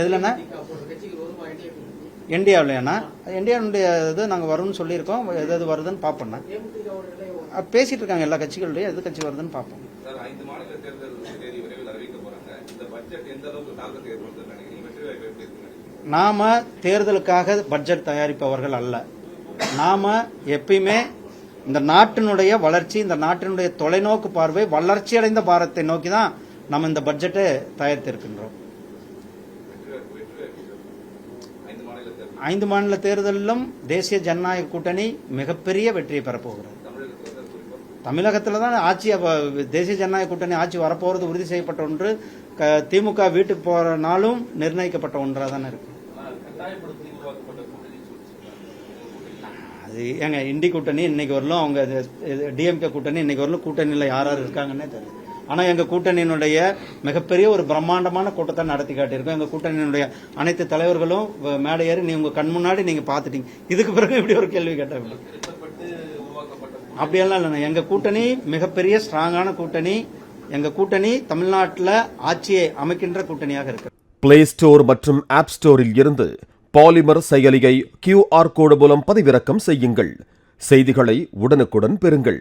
எதுலண்ணா? இந்தியாவில்லையாண்ணா? இந்தியாவுடைய இது நாங்கள் வரும்னு சொல்லியிருக்கோம். எது வருதுன்னு பார்ப்போம்ண்ணா. பேசிட்டு இருக்காங்க எல்லா கட்சிகளுடைய எது கட்சி வருதுன்னு பார்ப்போம். நாம தேர்தலுக்காக பட்ஜெட் தயாரிப்பவர்கள் அல்ல. நாம எப்பயுமே இந்த நாட்டினுடைய வளர்ச்சி, இந்த நாட்டினுடைய தொலைநோக்கு பார்வை, வளர்ச்சி அடைந்த பாரத்தை நோக்கி தான் நம்ம இந்த பட்ஜெட்டை தயாரித்திருக்கின்றோம். 5 மாநில தேர்தலிலும் தேசிய ஜனநாயக கூட்டணி மிகப்பெரிய வெற்றியை பெறப்போகிறது. தமிழகத்தில் தான் ஆட்சி, தேசிய ஜனநாயக கூட்டணி ஆட்சி வரப்போறது உறுதி செய்யப்பட்ட ஒன்று. திமுக வீட்டுக்கு போற நாளும் நிர்ணயிக்கப்பட்ட ஒன்றாக தானே இருக்கு. அது ஏங்க இண்டி கூட்டணி இன்னைக்கு வரலும், அவங்க டிஎம்கே கூட்டணி இன்னைக்கு வரலும் கூட்டணியில் யார் யார் இருக்காங்கன்னே தெரியும். ஆனால் எங்கள் கூட்டணியினுடைய மிகப்பெரிய ஒரு பிரம்மாண்டமான கூட்டத்தை நடத்தி காட்டியிருக்கோம். எங்கள் கூட்டணியினுடைய அனைத்து தலைவர்களும் மேடை ஏறி நீ உங்கள் கண் முன்னாடி நீங்கள் பார்த்துட்டீங்க. இதுக்கு பிறகு இப்படி ஒரு கேள்வி கேட்டாங்க. அப்படியெல்லாம் இல்லைண்ணா. எங்கள் கூட்டணி மிகப்பெரிய ஸ்ட்ராங்கான கூட்டணி. எங்கள் கூட்டணி தமிழ்நாட்டில் ஆட்சியை அமைக்கின்ற கூட்டணியாக இருக்கு. பிளே ஸ்டோர் மற்றும் ஆப் ஸ்டோரில் இருந்து பாலிமர் செயலியை QR கோடு மூலம் பதிவிறக்கம் செய்யுங்கள். செய்திகளை உடனுக்குடன் பெறுங்கள்.